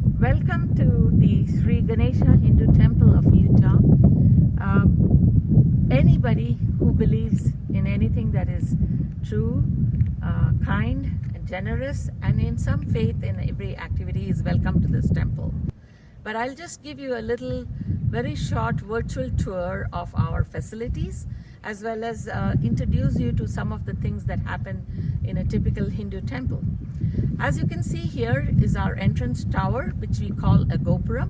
Welcome to the Sri Ganesha Hindu Temple of Utah. Anybody who believes in anything that is true, kind, and generous, and in some faith in every activity is welcome to this temple. But I'll just give you a little, very short virtual tour of our facilities, as well as introduce you to some of the things that happen in a typical Hindu temple. As you can see, here is our entrance tower, which we call a gopura.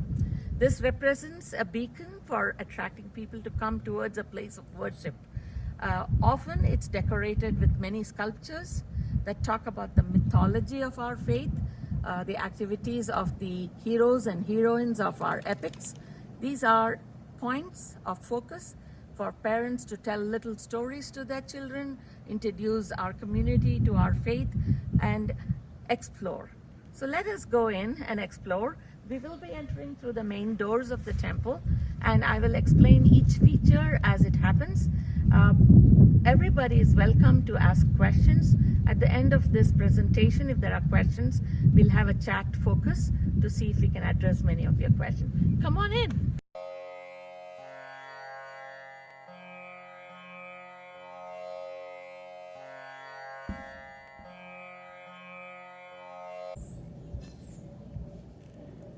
This represents a beacon for attracting people to come towards a place of worship. Often it's decorated with many sculptures that talk about the mythology of our faith, the activities of the heroes and heroines of our epics. These are points of focus for parents to tell little stories to their children, introduce our community to our faith, and explore. So let us go in and explore. We will be entering through the main doors of the temple, and I will explain each feature as it happens. Everybody is welcome to ask questions. At the end of this presentation, if there are questions, we'll have a chat focus to see if we can address many of your questions. Come on in.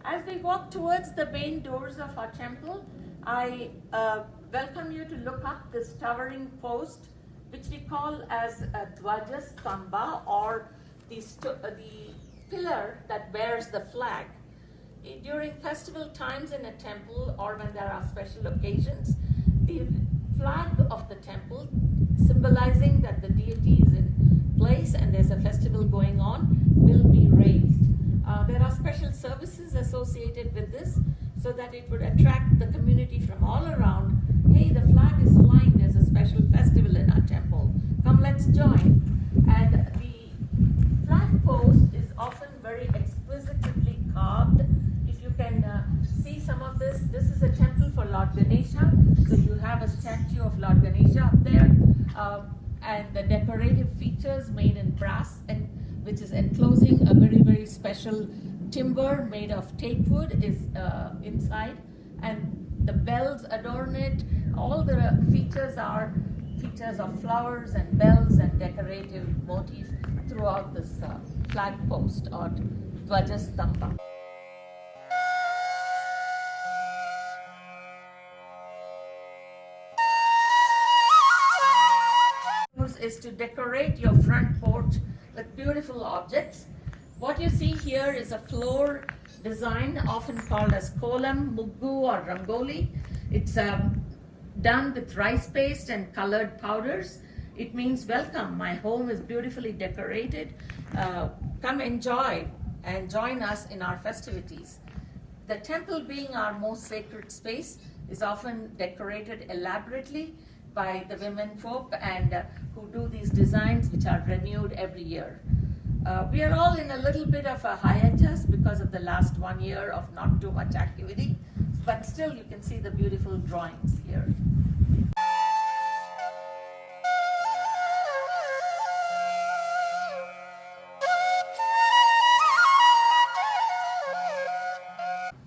As we walk towards the main doors of our temple, I welcome you to look up this towering post, which we call as a Dwaja Stamba, or the pillar that bears the flag. During festival times in a temple, or when there are special occasions, the flag of the temple, symbolizing that the deity is in place and there's a festival going on, will be raised. There are special services associated with this so that it would attract the community from all around. Hey, the flag is flying, there's a special festival in our temple. Come, let's join. And the flag post is often very exquisitely carved. If you can see some of this is a temple for Lord Ganesha. So you have a statue of Lord Ganesha up there, and the decorative features made in brass, and which is enclosing a very, very special timber made of teak wood is inside, and the bells adorn it. All the features are features of flowers and bells and decorative motifs throughout this flag post, or Dwaja Stamba. Is to decorate your front porch with beautiful objects. What you see here is a floor design, often called as kolam, muggu, or rangoli. It's done with rice paste and colored powders. It means welcome, my home is beautifully decorated. Come enjoy and join us in our festivities. The temple, being our most sacred space, is often decorated elaborately by the women folk and who do these designs, which are renewed every year. We are all in a little bit of a hiatus because of the last 1 year of not too much activity, but still you can see the beautiful drawings here.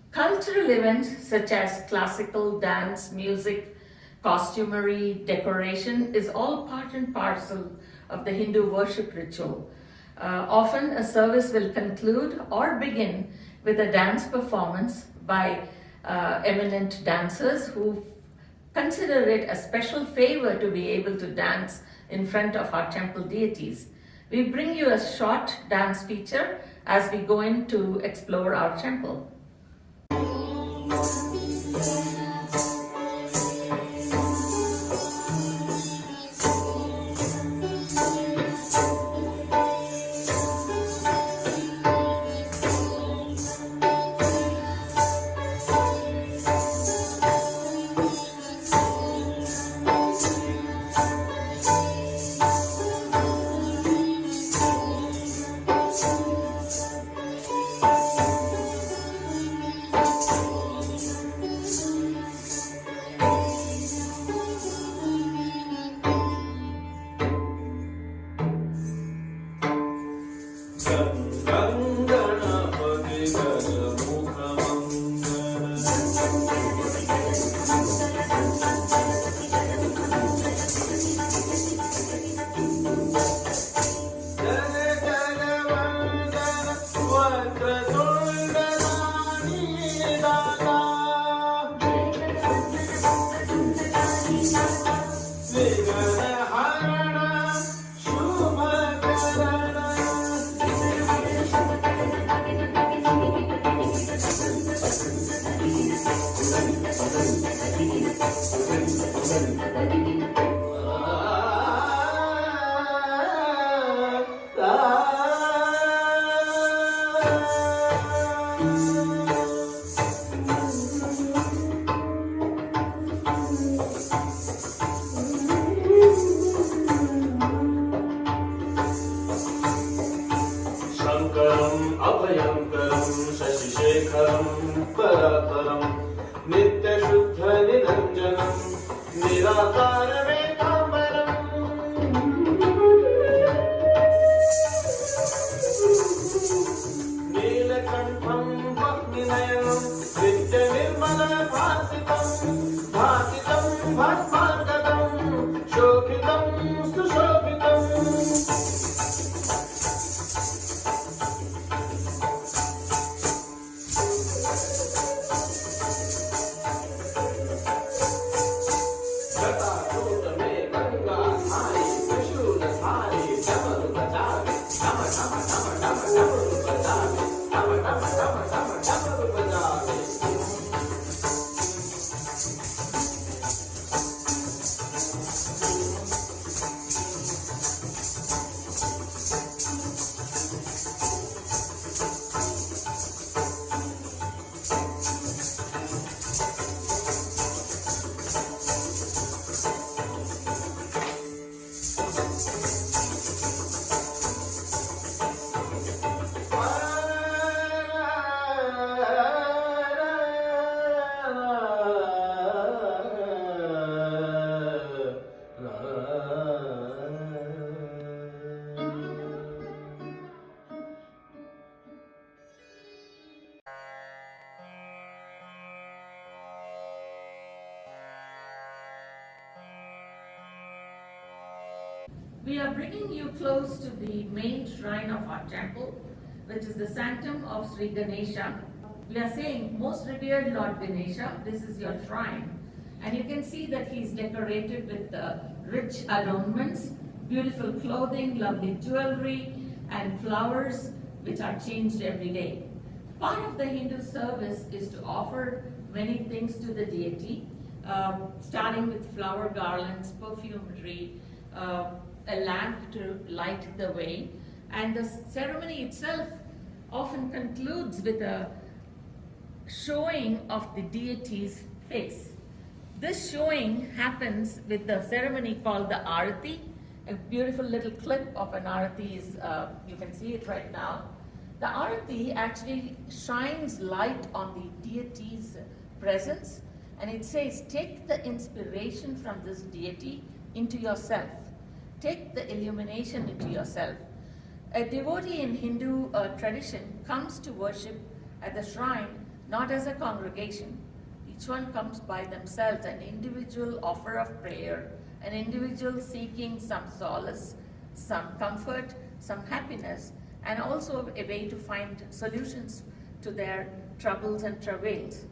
Cultural events such as classical, dance, music, costumery, decoration is all part and parcel of the Hindu worship ritual. Often a service will conclude or begin with a dance performance by eminent dancers who consider it a special favor to be able to dance in front of our temple deities. We bring you a short dance feature as we go in to explore our temple. शशिवर्णं शशिशेखरं परात्परं नित्यशुद्धनिरञ्जनं निराकारमेकाम्बरम् नीलकण्ठं वह्निनयनं नित्यनिर्मलभासितं भासितं भस्मार्गतं शोभितं सुशोभितम् We are bringing you close to the main shrine of our temple, which is the sanctum of Sri Ganesha. We are saying, most revered Lord Ganesha, this is your shrine. And you can see that he's decorated with rich adornments, beautiful clothing, lovely jewelry, and flowers, which are changed every day. Part of the Hindu service is to offer many things to the deity, starting with flower garlands, perfumery, a lamp to light the way, and the ceremony itself often concludes with a showing of the deity's face. This showing happens with the ceremony called the Arati. A beautiful little clip of an Arati is, you can see it right now. The Arati actually shines light on the deity's presence, and it says, take the inspiration from this deity into yourself. Take the illumination into yourself. A devotee in Hindu tradition comes to worship at the shrine not as a congregation. Each one comes by themselves, an individual offer of prayer, an individual seeking some solace, some comfort, some happiness, and also a way to find solutions to their troubles and travails.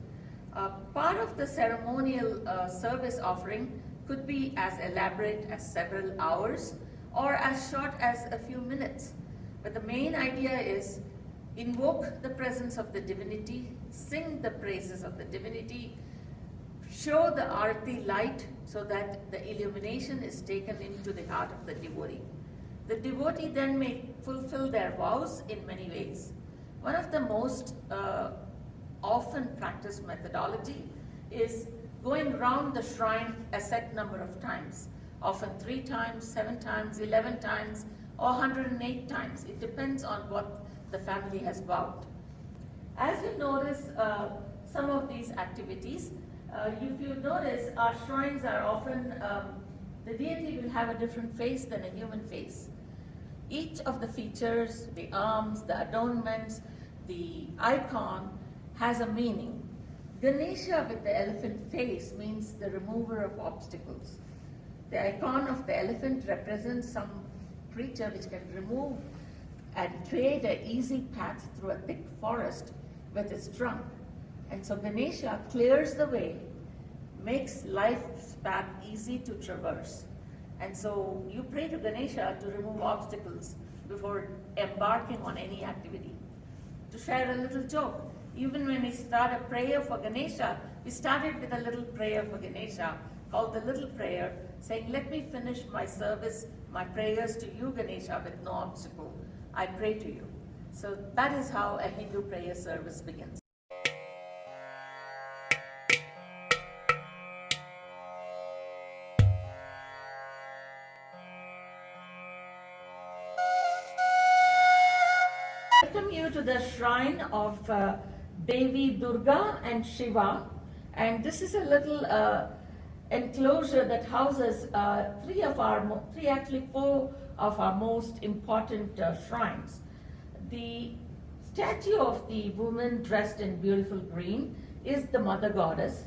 Part of the ceremonial service offering could be as elaborate as several hours or as short as a few minutes. But the main idea is invoke the presence of the divinity, sing the praises of the divinity, show the Arati light so that the illumination is taken into the heart of the devotee. The devotee then may fulfill their vows in many ways. One of the most often practiced methodology is going round the shrine a set number of times, often 3 times, 7 times, 11 times, or 108 times. It depends on what the family has vowed. As you notice some of these activities, if you notice, our shrines are often, the deity will have a different face than a human face. Each of the features, the arms, the adornments, the icon has a meaning. Ganesha with the elephant face means the remover of obstacles. The icon of the elephant represents some creature which can remove and create an easy path through a thick forest with its trunk. And so Ganesha clears the way, makes life's path easy to traverse. And so you pray to Ganesha to remove obstacles before embarking on any activity. To share a little joke, even when we start a prayer for Ganesha, we started with a little prayer for Ganesha called the Little Prayer, saying, let me finish my service, my prayers to you, Ganesha, with no obstacle. I pray to you. So that is how a Hindu prayer service begins. Welcome you you to the shrine of Devi Durga and Shiva, and this is a little enclosure that houses four of our most important shrines. The statue of the woman dressed in beautiful green is the mother goddess.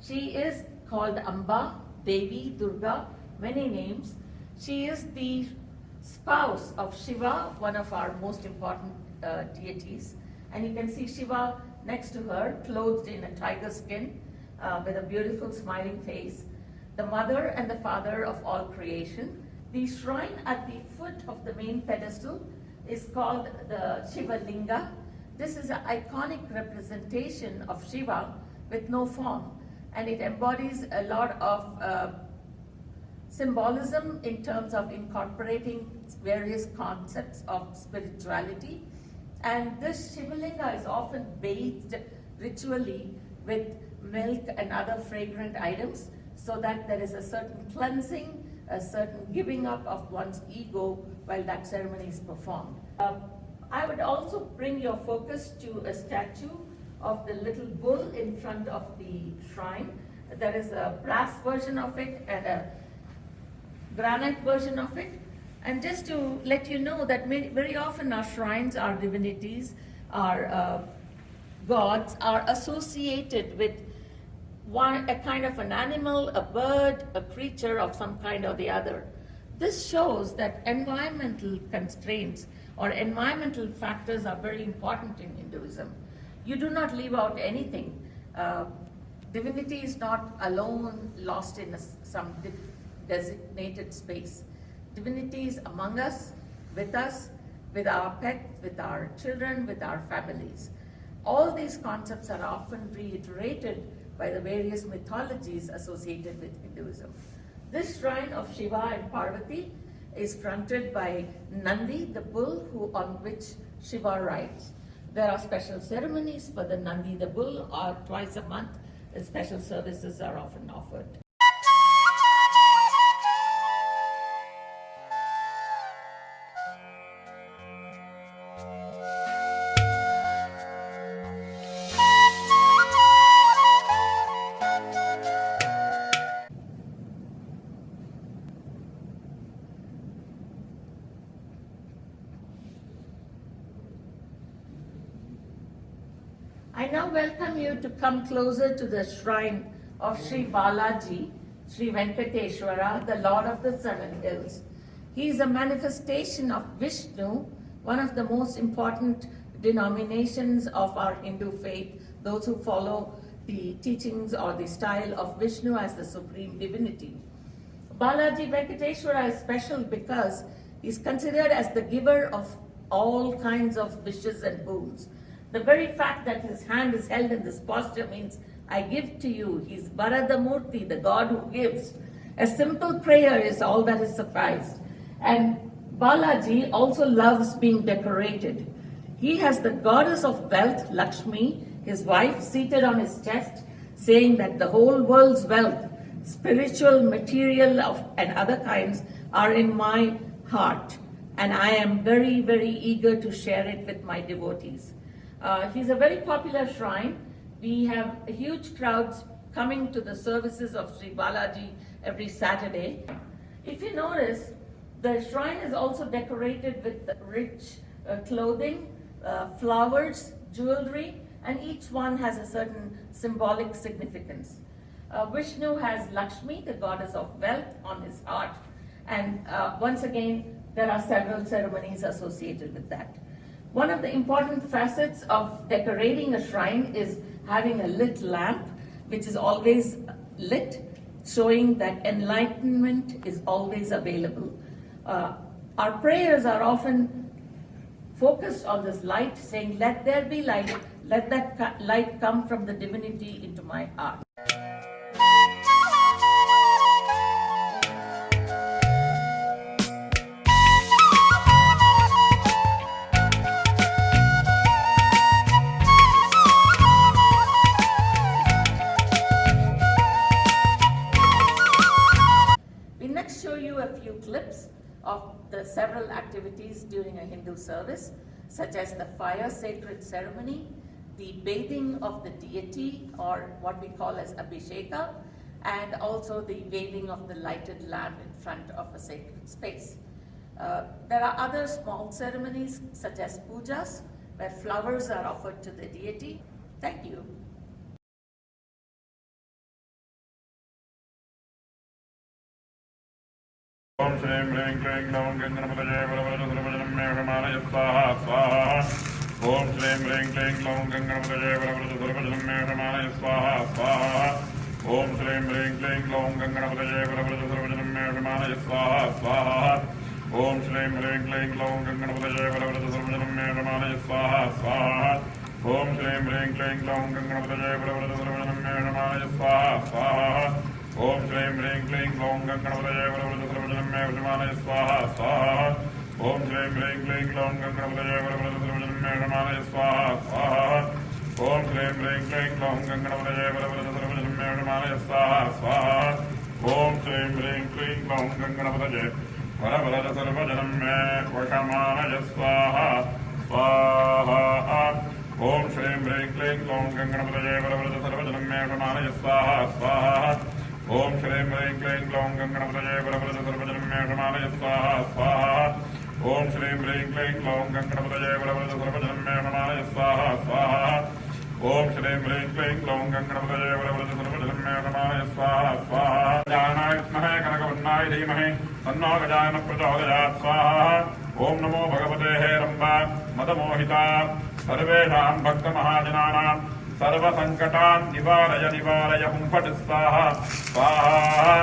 She is called Amba, Devi, Durga, many names. She is the spouse of Shiva, one of our most important deities. And you can see Shiva next to her, clothed in a tiger skin, with a beautiful smiling face. The mother and the father of all creation. The shrine at the foot of the main pedestal is called the Shiva Linga. This is an iconic representation of Shiva with no form, and it embodies a lot of symbolism in terms of incorporating various concepts of spirituality. And this Shiva Linga is often bathed ritually with milk and other fragrant items, so that there is a certain cleansing, a certain giving up of one's ego while that ceremony is performed. I would also bring your focus to a statue of the little bull in front of the shrine. There is a brass version of it and a granite version of it. And just to let you know that very often our shrines, our divinities, our gods are associated with a kind of an animal, a bird, a creature of some kind or the other. This shows that environmental constraints or environmental factors are very important in Hinduism. You do not leave out anything. Divinity is not alone, lost in some designated space. Divinity is among us, with our pets, with our children, with our families. All these concepts are often reiterated by the various mythologies associated with Hinduism. This shrine of Shiva and Parvati is fronted by Nandi, the bull on which Shiva rides. There are special ceremonies for the Nandi, the bull, or twice a month, and special services are often offered. I now welcome you to come closer to the shrine of Sri Balaji, Sri Venkateshwara, the Lord of the Seven Hills. He is a manifestation of Vishnu, one of the most important denominations of our Hindu faith, those who follow the teachings or the style of Vishnu as the supreme divinity. Balaji Venkateshwara is special because he is considered as the giver of all kinds of wishes and boons. The very fact that his hand is held in this posture means, I give to you. He's Varadamurti, the God who gives. A simple prayer is all that is sufficed. And Balaji also loves being decorated. He has the goddess of wealth, Lakshmi, his wife, seated on his chest, saying that the whole world's wealth, spiritual, material, and other kinds, are in my heart. And I am very, very eager to share it with my devotees. He's a very popular shrine. We have huge crowds coming to the services of Sri Balaji every Saturday. If you notice, the shrine is also decorated with rich clothing, flowers, jewelry, and each one has a certain symbolic significance. Vishnu has Lakshmi, the goddess of wealth, on his heart. And once again, there are several ceremonies associated with that. One of the important facets of decorating a shrine is having a lit lamp, which is always lit, showing that enlightenment is always available. Our prayers are often focused on this light, saying, let there be light, let that light come from the divinity into my heart. Show you a few clips of the several activities during a Hindu service. such as the fire sacred ceremony, the bathing of the deity, or what we call as Abhisheka, and also the waving of the lighted lamp in front of a sacred space. There are other small ceremonies such as pujas, where flowers are offered to the deity. Thank you. Om Shri Ring Kling Long Ganganapataye Varavara Sarvajanam Mehamaya Swaha Swaha. Om Shri Ring Kling Long Ganganapataye Varavara Sarvajanam Mehamaya Swaha Swaha. Om Shri Ring Kling Long Ganganapataye Varavara Sarvajanam Mehamaya Swaha Swaha. Om Shri Ring Kling Long Ganganapataye Varavara Sarvajanam Mehamaya Swaha Swaha. Om Shri Ring Kling Long Ganganapataye Varavara Sarvajanam Mehamaya Swaha Swaha. Om Shri Ring Kling Long Ganganapataye Varavara Sarvajanam Mehamaya Swaha Swaha. Om Shri Ring Kling Long Ganganapataye Varavara Sarvajanam Mehamaya Swaha Swaha. Om Shri Ring Kling Long Ganganapataye Varavara Sarvajanam Mehamaya Swaha Swaha. Om Shri Ring Kling Long Ganganapataye Varavara Sarvajanam Mehamaya Swaha Swaha. Om Shri Ring Kling Long Ganganapataye Varavara Sarvajanam Mehamaya Swaha Swaha. Om Shri Ring Kling Long Ganganapataye Varavara Sarvajanam Mehamaya Swaha Swaha. Om Shri Ring Kling Long Ganganapataye Varavara Sarvajanam Mehamaya Swaha Swaha. Om Shri Ring Kling Long Ganganapataye Varavara Sarvajanam Mehamaya Swaha Swaha. Gajanaaya Vimahe Kanakavarnaaya Dhimahi Tanno Gajana Prachodayat Swaha. Om Namo Bhagavate Heramba Madamohita Sarvesham Bhakta Mahajananam Sarva Sankataan Nivaraya Nivaraya Hum Phat Swaha Swaha.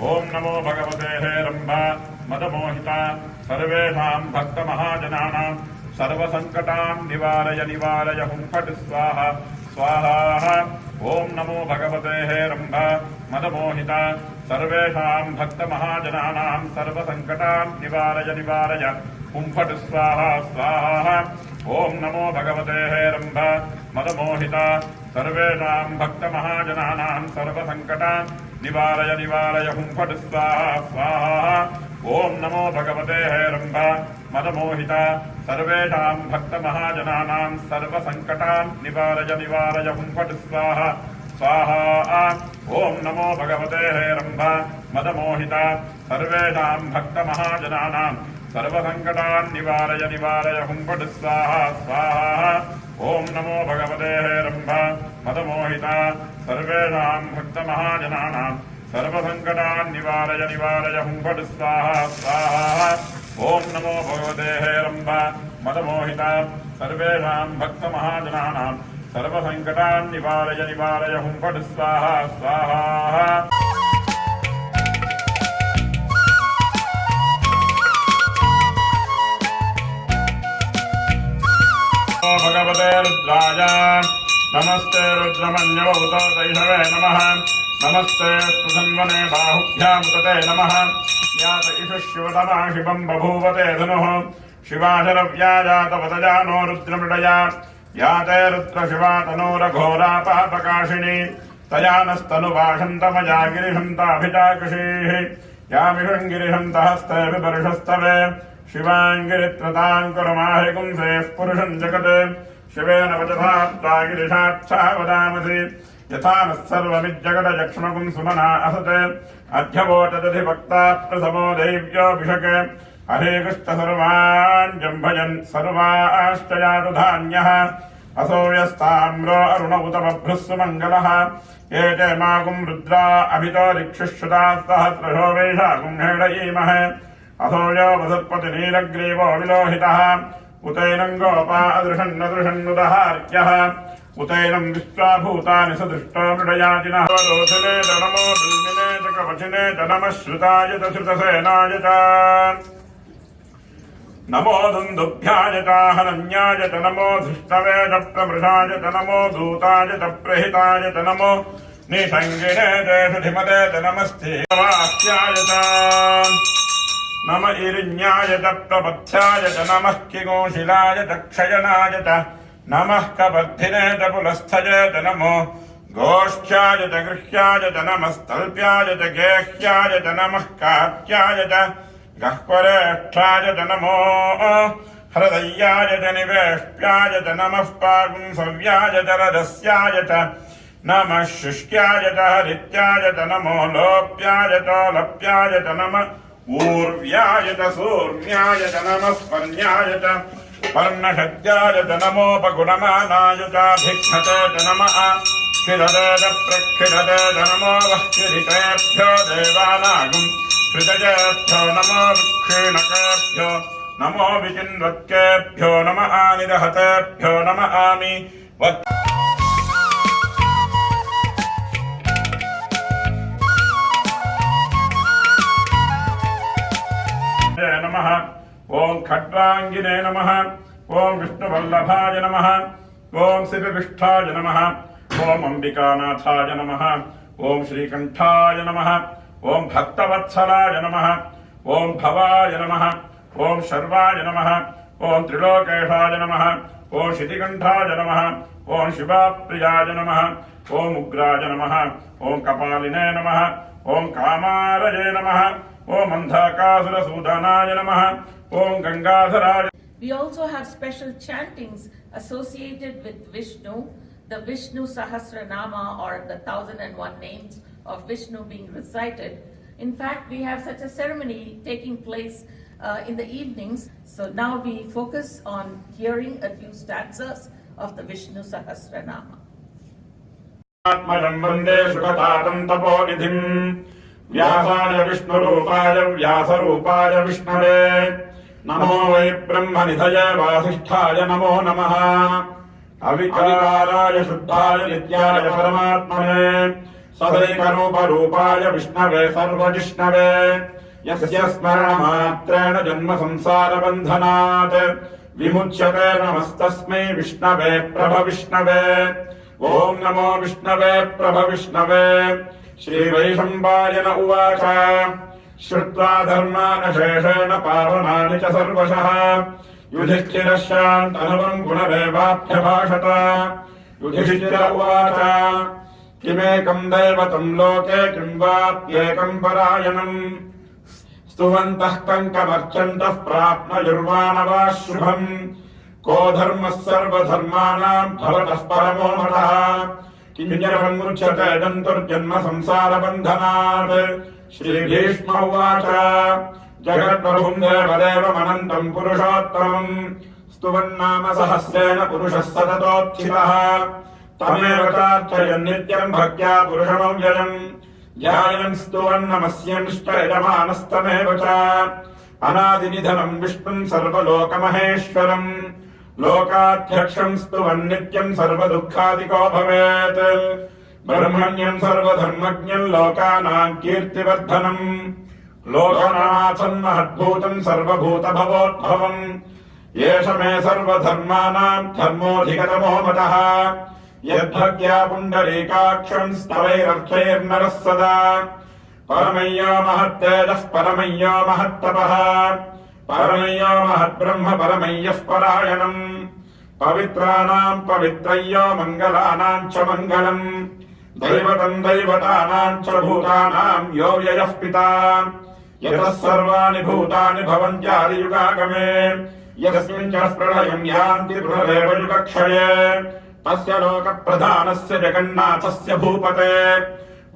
Om Namo Bhagavate Heramba Madamohita Sarvesham Bhakta Mahajananam Sarva Sankataan Nivaraya Nivaraya Hum Phat Swaha Swaha. Om Namo Bhagavate Heramba Madamohita Sarvesham Bhakta Mahajananam Sarva Sankataan Nivaraya Nivaraya Hum Phat Swaha Swaha. Om Namo Bhagavate Heramba Madamohita Sarvesham Bhakta Mahajananam Sarva Sankataan Nivaraya Nivaraya Hum Phat Swaha Swaha. Om Namo Bhagavate Heramba Madamohita Sarvesham Bhakta Mahajananam Sarva Sankataan Nivaraya Nivaraya Hum Phat Swaha Swaha. Om Namo Bhagavate Heramba Madamohita Sarvesham Bhakta Mahajananam Sarva Sankataan Nivaraya Nivaraya Hum Phat Swaha Swaha. Om Namo Bhagavate Heramba Madamohita Sarvesham Bhakta Mahajananam Sarva Sankataan Nivaraya Nivaraya Hum Phat Swaha Swaha. Om Namo Bhagavate Heramba Madamohita Sarvesham Bhakta Mahajananam Sarva Sankataan Nivaraya Nivaraya Hum Phat Swaha Swaha. Bhagavate Rudraya Namaste Rudramanyavauta Daishave Namaha Namaste Prasanvane Bahubhyam Utate Namaha Yata Isha Shivatama Shivam Babhuvate Dhanuho Shivasharavyajata Vatajano Rudramridaya Yate Rudra Shivatanora Ghora Papakashini Tayanastanu Vashantamaya Girishanta Yamishangirishantahastave Viparishastave Shivangiritratankuramahrikum Sef Purusham Jakate Shivena Vajatha Girishatsha Vadamasi Yathanas Sarvamidjagata Yakshmakum Sumana Asate Adhyavotadhi Bhakta Prasamo Devyo Vishake Hare Krishna Sarvan Jambhajan Sarvashchayatu Dhanyaha Asovyastamro Arunavutavabhrussu Mangalaha Ete Magum Rudra Abhito Rikshishruta Sahasrasho Veshakum Hedayimahe Asoyo Vasatpati Nilagrivo Vilohitaha Utainam Gopa Adrishannudaharyaha Utainam Vishwabhutani Sadrishto Mridayajina Dosile Danamo Dulmine Chakavachine Danamashritaya Tashritasenayata Namo Dundubhyayata Hananyayata Namo Dhishtaveta Pramrishayata Namo Dutayata Prahitayata Namo Nishangine Sudhimate Namaste Vakyayata Nama Irinyayata Prabhatyayata Namah Kigoshilayata Kshayanayata Namah Kabardhineta Pulasthayata Namo Goshtyayata Grhyayata Namastalpyayata Gehyayata Namah Katyayata Gahkvareshayata Namo हृदय्याय च निवेष्ट्याय च नमः पागुंसव्याय च रजस्याय च नमः शुष्क्याय च हरित्याय च नमो लोप्याय च लप्याय च नमः ऊर्व्याय च सूर्याय च नमः पर्ण्याय च पर्णशक्त्याय च नमोपगुणमानाय च भिक्षते च नमः क्षिरते च प्रक्षिरते च नमो वह्किरितेभ्यो देवानागम् हृदयेभ्यो नमो विक्षीणकेभ्यो नमो विचिन्वत्केभ्यो नमः निदहतेभ्यो नमः आमि नमः ओं खड्वांगिने नमः ओं विष्णुवल्लभाय नमः ओं शिवविष्ठाय नमः ओं अंबिकानाथाय नमः ओं श्रीकंठाय नमः ओं भक्तवत्सलाय नमः ओं भवाय नमः ओं शर्वाय नमः ओं त्रिलोकेशाय नमः ओं शितिकंठाय नमः ओं शिवाप्रियाय नमः ओं उग्राय नमः ओं कपालिने नमः ओं कामारये नमः ओं अंधकासुरसूदनाय नमः ओं गंगाधराय. We also have special chantings associated with Vishnu, the Vishnu Sahasranama or the 1001 names of Vishnu being recited. In fact, we have such a ceremony taking place in the evenings. So now we focus on hearing a few stanzas of the Vishnu Sahasranama. आत्मजं वन्दे सुखतातं तपोनिधिं व्यासाय विष्णुरूपाय व्यासरूपाय विष्णवे नमो वै ब्रह्मनिधये वासिष्ठाय नमो नमः अविकाराय शुद्धाय नित्याय परमात्मने सदैकरूपरूपाय विष्णवे सर्वजिष्णवे यस्य स्मरणमात्रेण जन्म संसारबन्धनात् विमुच्यते नमस्तस्मै विष्णवे प्रभविष्णवे ओं नमो विष्णवे प्रभविष्णवे श्रीवैशम्पायन उवाच श्रुत्वा धर्मानशेषेण पावनानि च सर्वशः युधिष्ठिरः शान्तनुवं गुणरेवाभ्यभाषत युधिष्ठिर उवाच किमेकं दैवतं लोके किं वाप्येकं परायणम् स्तुवन्तः कङ्कमर्चन्तः प्राप्नुयुर्वानवा शुभम् को धर्मः सर्वधर्माणां भवतः परमो मतः किञ्जरमुच्यते जन्तुर्जन्म संसारबन्धनात् श्रीभीष्म उवाच जगत्प्रभुं देवदेवमनन्तं पुरुषोत्तमम् स्तुवन्नाम सहस्रेण पुरुषः सततोत्थितः तमेव चार्चयन् नित्यं भक्त्या पुरुषमव्ययम् ध्यायन् स्तुवन्नमस्यंश्च यजमानस्तमेव च अनादिनिधनं विष्णुं सर्वलोकमहेश्वरम् लोकाध्यक्षं स्तुवन्नित्यं सर्वदुःखादिको भवेत् ब्रह्मण्यं सर्वधर्मज्ञं लोकानां कीर्तिवर्धनम् लोकनाथं महद्भूतं सर्वभूतभवोद्भवम् एष मे सर्वधर्माणां धर्मोऽधिगतमो मतः यद्भक्त्या पुण्डरीकाक्षं स्तवैरर्थैर्नरः सदा परमय्यो महत्तेजः परमय्यो महत्तपः परमय्यो महद्ब्रह्म परमय्यः परायणम् पवित्राणां पवित्रय्यो मङ्गलानां च मङ्गलम् दैवतं दैवतानां च भूतानां यो व्ययः पिता यतः सर्वाणि भूतानि भवन्त्यादियुगागमे यस्मिन् च प्रलयं यान्ति पुनरेव युगक्षये तस्य लोकप्रधानस्य जगन्नाथस्य भूपते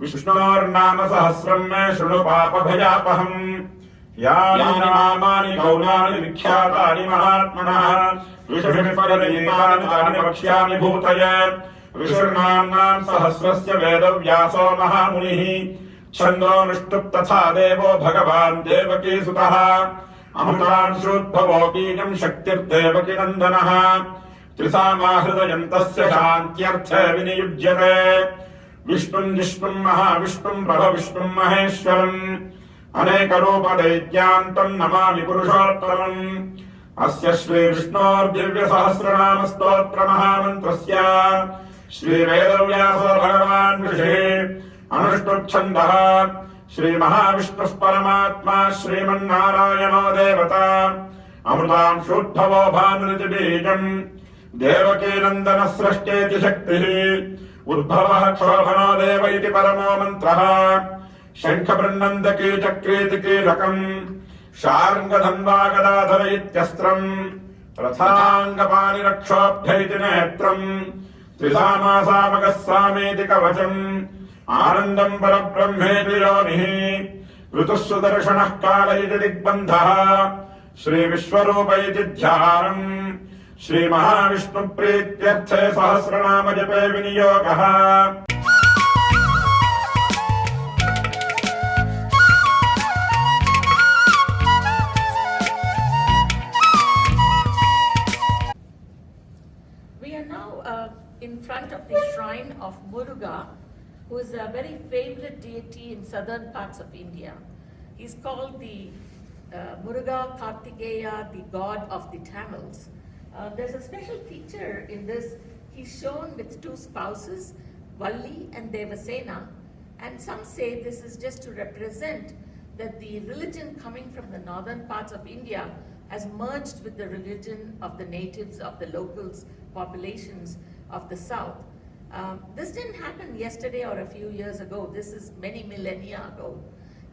विष्णोर्नाम सहस्रं मे शृणु पापभयापहम् यानि नामानि गौणानि विख्यातानि महात्मनः ऋषिभिः परिणीतानि तानि वक्ष्यामि भूतये ऋषिर्नाम्नां सहस्रस्य वेदव्यासो महामुनिः छन्दोनुष्टुप् तथा देवो भगवान् देवकीसुतः अमृतांशोद्भवो बीजं शक्तिर्देवकीनन्दनः त्रिसामाहृदयन्तस्य शान्त्यर्थे विनियुज्यते विष्णुं जिष्णुं महाविष्णुं प्रभविष्णुं महेश्वरम् अनेकरूपदैत्यान्तं नमामि पुरुषोत्तमम् अस्य श्रीविष्णोर्दिव्यसहस्रनामस्तोत्रमहामन्त्रस्य श्रीवेदव्यासो भगवान् ऋषिः अनुष्टुप्छन्दः श्रीमहाविष्णुः परमात्मा श्रीमन्नारायणो देवता अमृतांशोद्भवो भानुरितिबीजम् देवकीनन्दनः सृष्टेति शक्तिः उद्भवः क्षोभनो देव इति परमो मन्त्रः शङ्खबृन्नन्दकी चक्रीति कीलकम् शार्ङ्गधन्वा गदाधर इत्यस्त्रम् रथाङ्गपाणि रक्षोभ्यैति नेत्रम् त्रिसामासामकः सामेति कवचम् आनन्दम् परब्रह्मेति योनिः ऋतुः सुदर्शनः काल इति दिग्बन्धः श्रीविश्वरूप इति ध्यानम् श्रीमहाविष्णुप्रीत्यर्थे सहस्रनामजपे विनियोगः We are now in front of the shrine of Muruga, who is a very favorite deity in southern parts of India. He's called the Muruga Kartikeya, the god of the Tamils. There's a special feature in this. He's shown with two spouses, Valli and Devasena, and some say this is just to represent that the religion coming from the northern parts of India has merged with the religion of the natives, of the locals, populations of the south. This didn't happen yesterday or a few years ago. This is many millennia ago.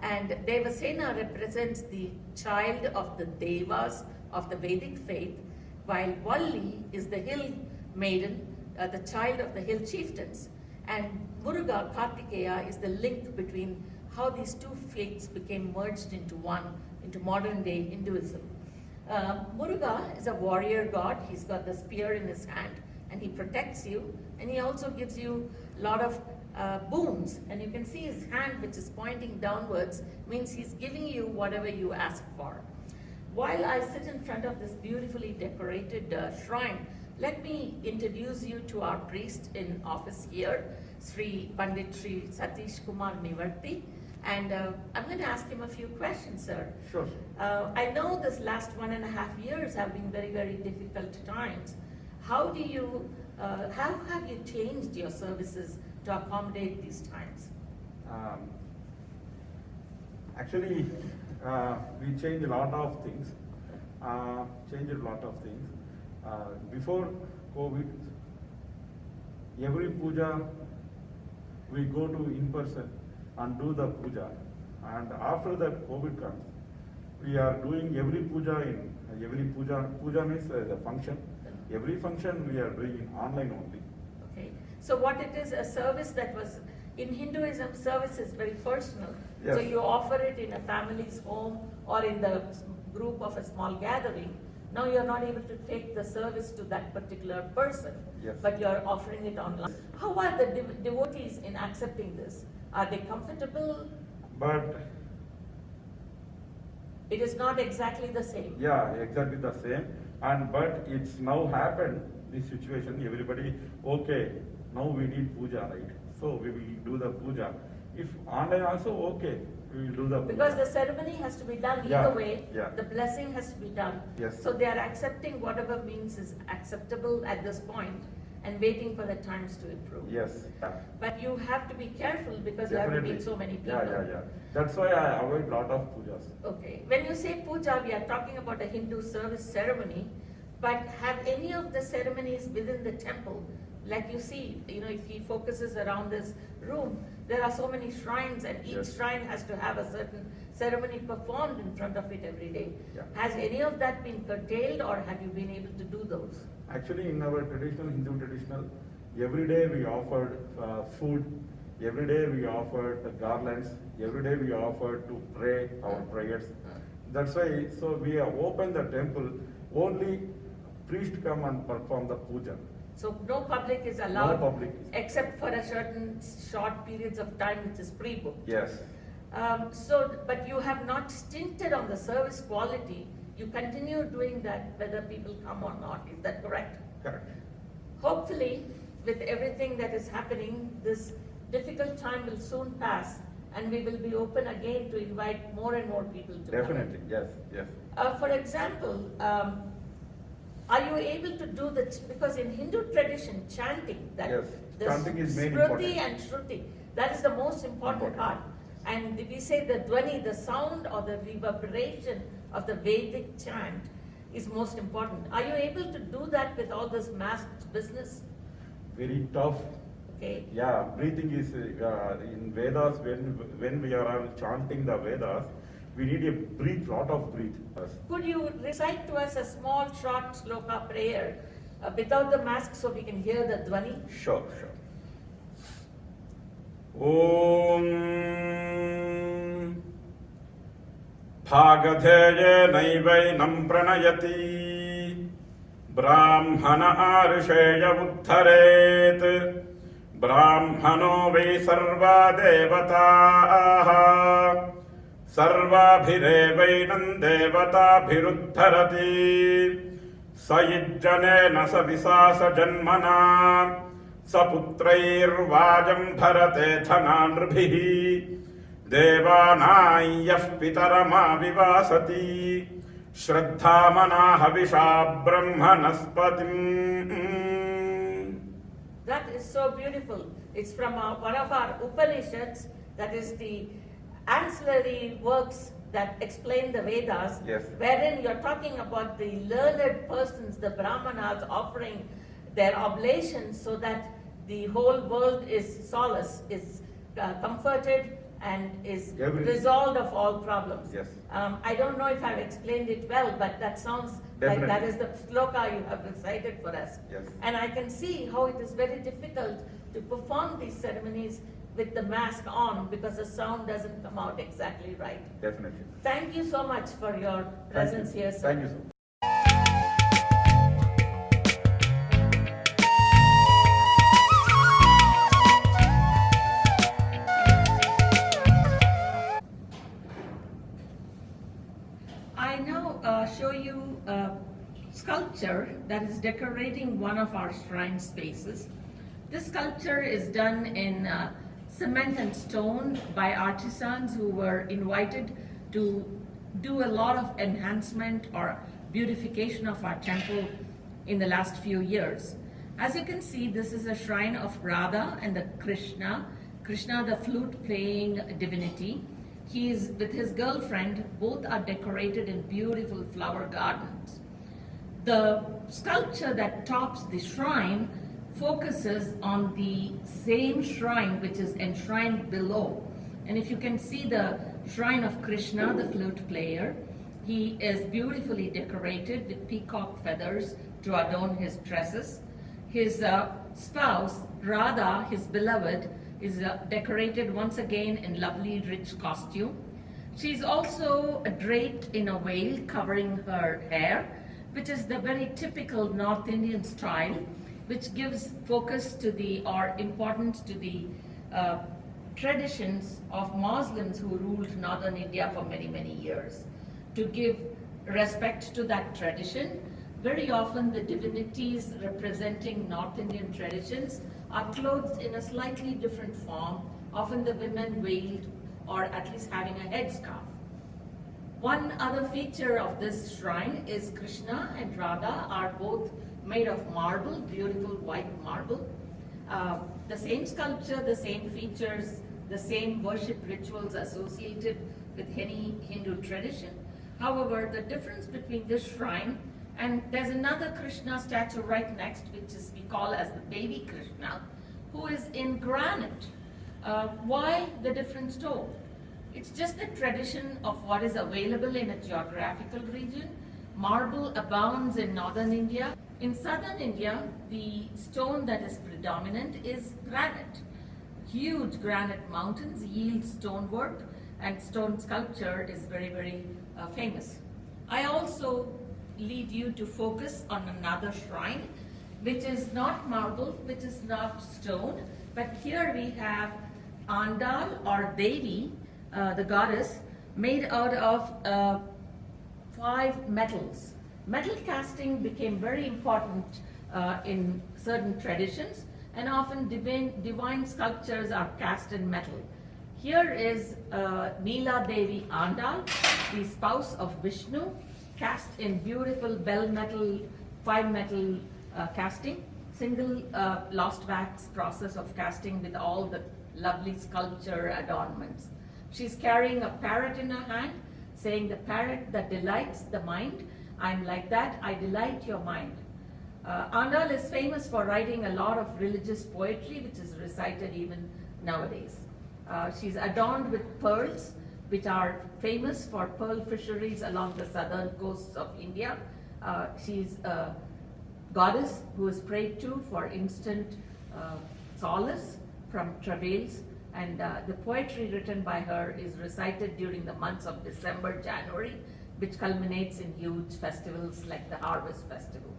And Devasena represents the child of the Devas of the Vedic faith, while Valli is the hill maiden, the child of the hill chieftains. And Muruga Kartikeya is the link between how these two faiths became merged into one, into modern day Hinduism. Muruga is a warrior god. He's got the spear in his hand and he protects you, and he also gives you a lot of boons, and you can see his hand which is pointing downwards means he's giving you whatever you ask for. While I sit in front of this beautifully decorated shrine, let me introduce you to our priest in office here, Sri Pandit Sri Satish Kumar Nivarti. And I'm going to ask him a few questions, sir. Sure. I know this last 1.5 years have been very, very difficult times. How have you changed your services to accommodate these times? Actually, we changed a lot of things. Before COVID, every puja we go to in person and do the puja. And after that COVID comes, we are doing every puja puja means a function. Every function we are doing online only. Okay. So what it is, a service that was, in Hinduism, service is very personal. Yes. So you offer it in a family's home or in the group of a small gathering. Now you're not able to take the service to that particular person, Yes. but you're offering it online. How are the devotees in accepting this? Are they comfortable? But It is not exactly the same. yeah, exactly the same. But it's now happened, this situation, everybody, okay, now we need puja, right? So we will do the puja. If online also, okay, we will do the puja. Because the ceremony has to be done Yeah, either way, yeah. the blessing has to be done. Yes. So they are accepting whatever means is acceptable at this point and waiting for the times to improve. Yes. But you have to be careful because you have to Definitely. meet so many people. Yeah. That's why I avoid lot of pujas. Okay. When you say puja, we are talking about a Hindu service ceremony, but have any of the ceremonies within the temple, like you see, if he focuses around this room, there are so many shrines and each Yes. shrine has to have a certain ceremony performed in front of it every day. Yeah. Has any of that been curtailed or have you been able to do those? Actually, in our Hindu traditional, every day we offered food, every day we offered garlands, every day we offered to pray our prayers. That's why, so we have opened the temple, only priest come and perform the puja. So no public is allowed? No public. Except for a certain short periods of time which is pre-booked? Yes. But you have not stinted on the service quality. You continue doing that whether people come or not. Is that correct? Correct. Hopefully, with everything that is happening, this difficult time will soon pass and we will be open again to invite more and more people to come. Definitely, yes. For example, are you able to do because in Hindu tradition, chanting, that Yes, the chanting is very Smriti important. and Shruti, that is the most important part. And we say the Dwani, the sound or the reverberation of the Vedic chant is most important. Are you able to do that with all this mass business? Very tough. Okay. Yeah, breathing is in Vedas, when we are chanting the Vedas, We need a breath, lot of breath. Could you recite to us a small short sloka prayer without the mask so we can hear the dhvani? Sure, sure. Om Bhagadheye Naivainam Pranayati Brahmana Arisheya Uddharet Brahmano Vai Sarva Devataah Sarvabhirevainam Devatabhiruddharati Sayijjanena Savisasa Janmana Saputrairvajam Bharate Dhananrbhihi Devanayah Pitarama Vivasati Shraddhamana Havisha Brahmanaspatim. That is so beautiful. It's from one of our Upanishads, that is the ancillary works that explain the Vedas, Yes. wherein you're talking about the learned persons, the Brahmanas, offering their oblations so that the whole world is solace, is comforted, and is Everything. resolved of all problems. Yes. I don't know if I've explained it well, but that sounds like that is the sloka you have recited for us. Yes. And I can see how it is very difficult to perform these ceremonies with the mask on because the sound doesn't come out exactly right. Definitely. Thank you so much for your presence here, sir. Thank you, sir. I now show you a sculpture that is decorating one of our shrine spaces. This sculpture is done in cement and stone by artisans who were invited to do a lot of enhancement or beautification of our temple in the last few years. As you can see, this is a shrine of Radha and the Krishna, the flute playing divinity. He is with his girlfriend, both are decorated in beautiful flower gardens. The sculpture that tops the shrine focuses on the same shrine which is enshrined below. And if you can see the shrine of Krishna, the flute player, he is beautifully decorated with peacock feathers to adorn his tresses. His spouse, Radha, his beloved, is decorated once again in lovely rich costume. She's also draped in a veil covering her hair, which is the very typical North Indian style, which gives focus to the, or importance to the traditions of Muslims who ruled northern India for many, many years. To give respect to that tradition, very often the divinities representing North Indian traditions are clothed in a slightly different form, often the women veiled or at least having a headscarf. One other feature of this shrine is Krishna and Radha are both made of marble, beautiful white marble. The same sculpture, the same features, the same worship rituals associated with any Hindu tradition. However, the difference between this shrine and there's another Krishna statue right next, which is we call as the baby Krishna, who is in granite. Why the different stone? It's just the tradition of what is available in a geographical region. Marble abounds in northern India. In southern India, the stone that is predominant is granite. Huge granite mountains yield stonework, and stone sculpture is very, very famous. I also lead you to focus on another shrine, which is not marble, which is not stone, but here we have Andal or Devi, the goddess, made out of 5 metals. Metal casting became very important in certain traditions, and often divine sculptures are cast in metal. Here is Neela Devi Andal, the spouse of Vishnu, cast in beautiful bell metal, 5 metal casting, single lost wax process of casting with all the lovely sculpture adornments. She's carrying a parrot in her hand, saying, "The parrot that delights the mind, I'm like that, I delight your mind." Andal is famous for writing a lot of religious poetry, which is recited even nowadays. She's adorned with pearls, which are famous for pearl fisheries along the southern coasts of India. She's a goddess who is prayed to for instant solace from travails, and the poetry written by her is recited during the months of December, January, which culminates in huge festivals like the Harvest Festival.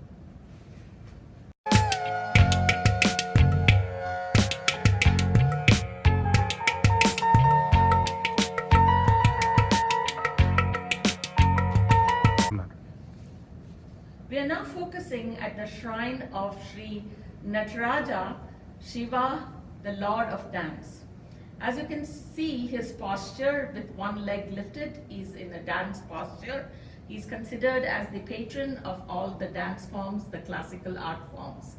We are now focusing at the shrine of Sri Nataraja, Shiva, the Lord of Dance. As you can see, his posture with one leg lifted is in a dance posture. He's considered as the patron of all the dance forms, the classical art forms.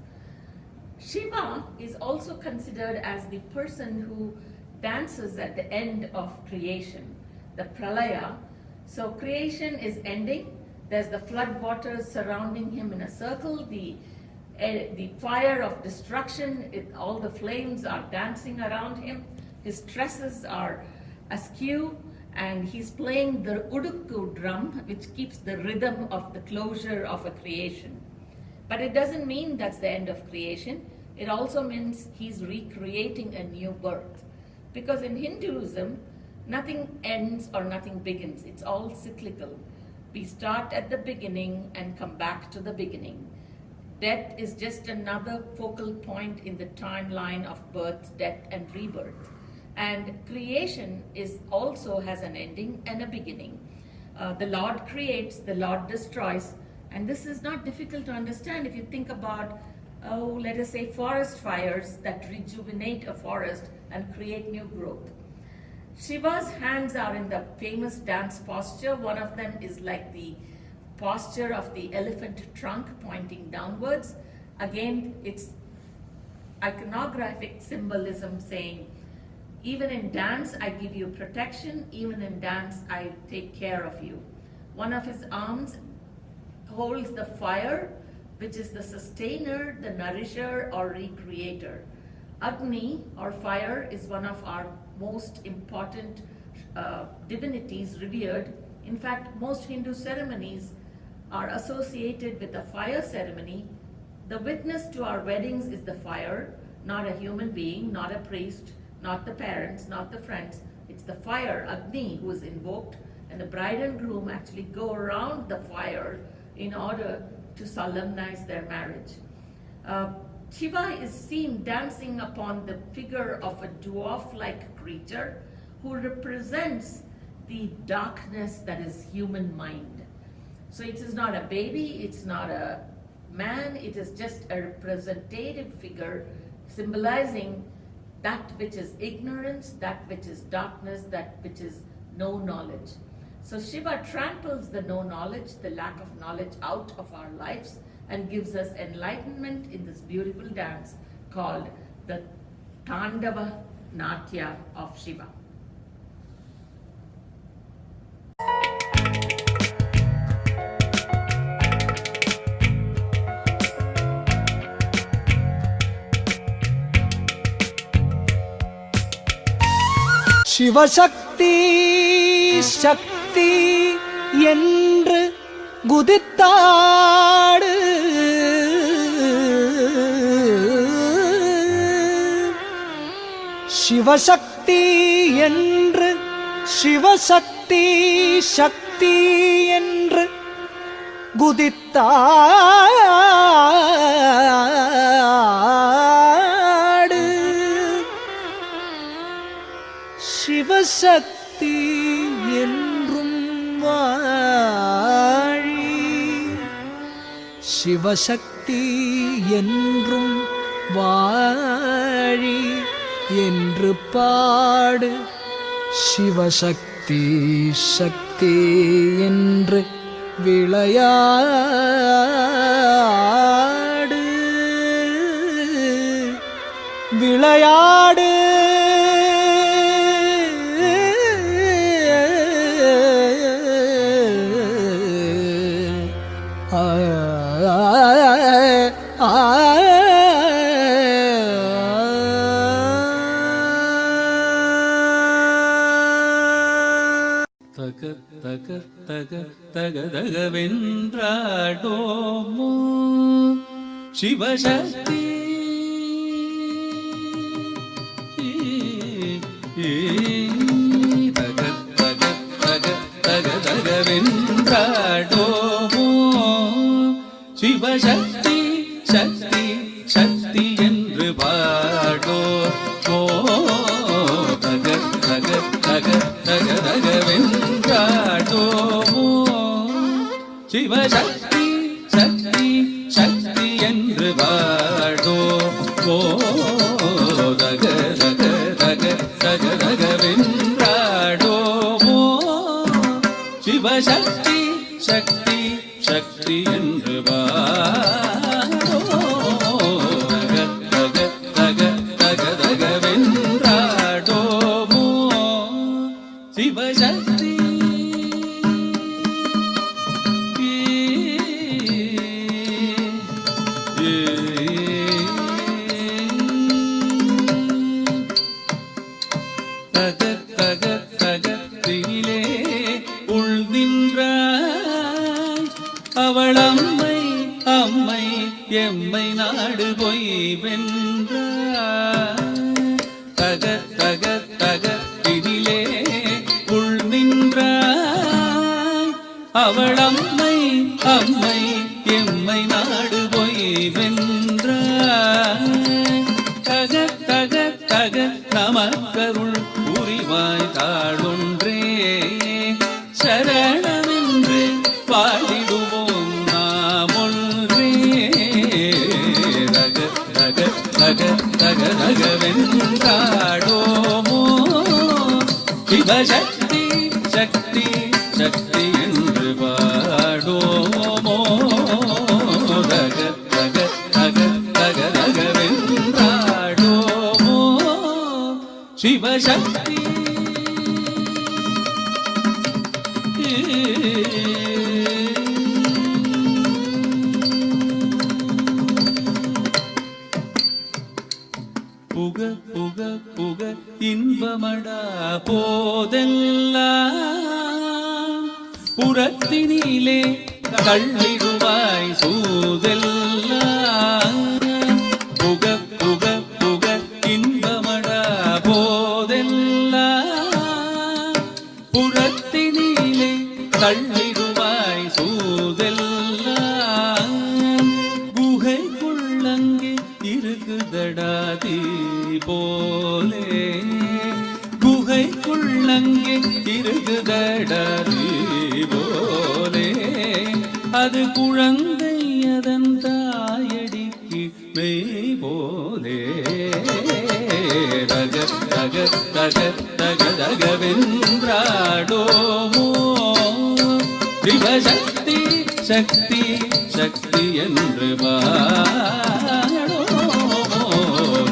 Shiva is also considered as the person who dances at the end of creation, the pralaya. So creation is ending. There's the flood waters surrounding him in a circle, the fire of destruction, all the flames are dancing around him. His tresses are askew, and he's playing the udukku drum, which keeps the rhythm of the closure of a creation. But it doesn't mean that's the end of creation. It also means he's recreating a new birth. Because in Hinduism, nothing ends or nothing begins. It's all cyclical. We start at the beginning and come back to the beginning. Death is just another focal point in the timeline of birth, death, and rebirth. And creation also has an ending and a beginning. The Lord creates, the Lord destroys, and this is not difficult to understand if you think about, let us say, forest fires that rejuvenate a forest and create new growth. Shiva's hands are in the famous dance posture. One of them is like the posture of the elephant trunk pointing downwards. Again, it's iconographic symbolism saying, even in dance, I give you protection. Even in dance, I take care of you. One of his arms holds the fire, which is the sustainer, the nourisher, or recreator. Agni, or fire, is one of our most important divinities revered. In fact, most Hindu ceremonies are associated with a fire ceremony. The witness to our weddings is the fire, not a human being, not a priest, not the parents, not the friends. It's the fire, Agni, who is invoked, and the bride and groom actually go around the fire in order to solemnize their marriage. Shiva is seen dancing upon the figure of a dwarf-like creature who represents the darkness that is human mind. So it is not a baby, it's not a man, it is just a representative figure symbolizing that which is ignorance, that which is darkness, that which is no knowledge. So Shiva tramples the no knowledge, the lack of knowledge out of our lives, and gives us enlightenment in this beautiful dance called the Tandava Natya of Shiva. Sivasakthi சக்தி என்று குதித்தாடு சிவசக்தி என்று சிவசக்தி சக்தி என்று குதித்தாடு சிவசக்தி என்றும் வாழி சிவசக்தி என்றும் வாழி என்று பாடு சிவசக்தி சக்தி என்று விளையாடு விளையாடு தக தக தக தக தகவென்றாடோமோ சிவசக்தி தக தக தக தக தகவென்றாடோமோ சிவசக்தி சக்தி சக்தி என்று பாடோ தக தக தக தக தகவென்றாடோமோ சிவசக்தி சக்தி சக்தி என்று பாடோ தக தக தக தக தகவென்றாடோமோ சிவசக்தி சக்தி சக்தி என்று பாடோ தக தக தக தகவென்றாடோமோ சிவசக்தி தக தக தகத்திலே உள் நின்றாய் அவள் அம்மை அம்மை எம்மை நாடு போய் வென்றாய் தக தக தகத்திலே உள் நின்றாய் அவள் அம்மை அம்மை எம்மை நாடு போய் வென்றாய் தக தக தக நமக்கருள் புரிவாய் தாழொன்றே சரணமென்று பாடிடுவோம் நாமொன்றே தக தக தக தக தகவென்றாடோமோ சிவசக்தி சக்தி சக்தி என்று பாடோமோ தக தக தக தக தகவென்றாடோமோ சிவசக்தி புக புக புக இன்பமடா போதெல்லாம் புறத்தினிலே தள்ளிடுவாய் சூதெல்லாம் புக புக புக இன்பமடா போதெல்லாம் புறத்தினிலே தள்ளிடுவாய் சூதெல்லாம் குகைக்குள்ளங்கே இருக்குதடாதி போலே குகைக்குள்ளங்கே இருக்குதடாதி போலே அது குழந்தை அதன் தாயடிக்கு மெய் போலே தக தக தக தக தகவென்றாடோமோ சிவசக்தி சக்தி சக்தி என்று பாடோ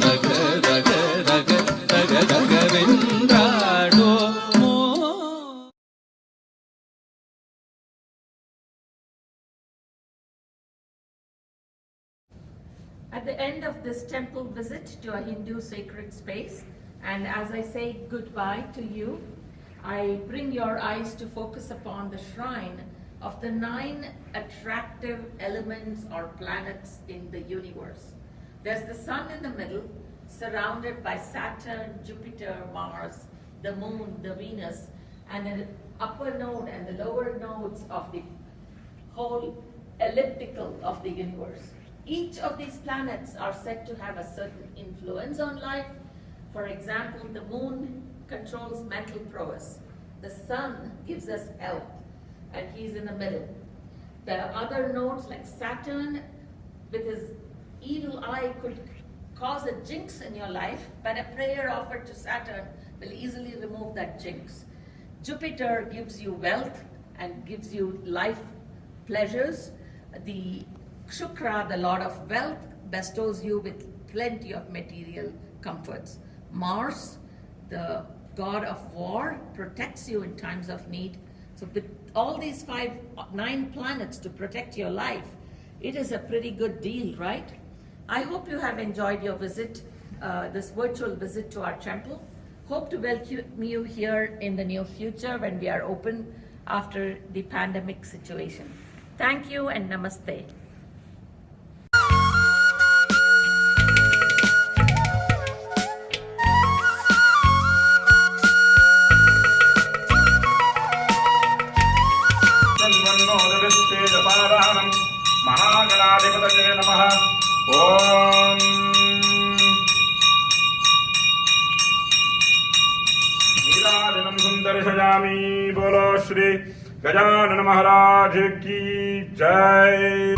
தக தக தக தக தகவென்றாடோமோ. At the end of this temple visit to a Hindu sacred space, and as I say goodbye to you, I bring your eyes to focus upon the shrine of the 9 attractive elements or planets in the universe. There's the sun in the middle, surrounded by Saturn, Jupiter, Mars, the moon, the Venus, and an upper node and the lower nodes of the whole elliptical of the universe. Each of these planets are said to have a certain influence on life. For example, the moon controls mental prowess. The sun gives us health, and he's in the middle. The other nodes like Saturn, with his evil eye, could cause a jinx in your life, but a prayer offered to Saturn will easily remove that jinx. Jupiter gives you wealth and gives you life pleasures. The Shukra, the Lord of Wealth, bestows you with plenty of material comforts. Mars, the God of War, protects you in times of need. So with all these 9 planets to protect your life, it is a pretty good deal, right? I hope you have enjoyed your visit, this virtual visit to our temple. Hope to welcome you here in the near future when we are open after the pandemic situation. Thank you and namaste. महागणाधिपतये नमः। ओम नीलादिनं सुंदर्शयामि। बोलो श्री गजानन महाराज की जय।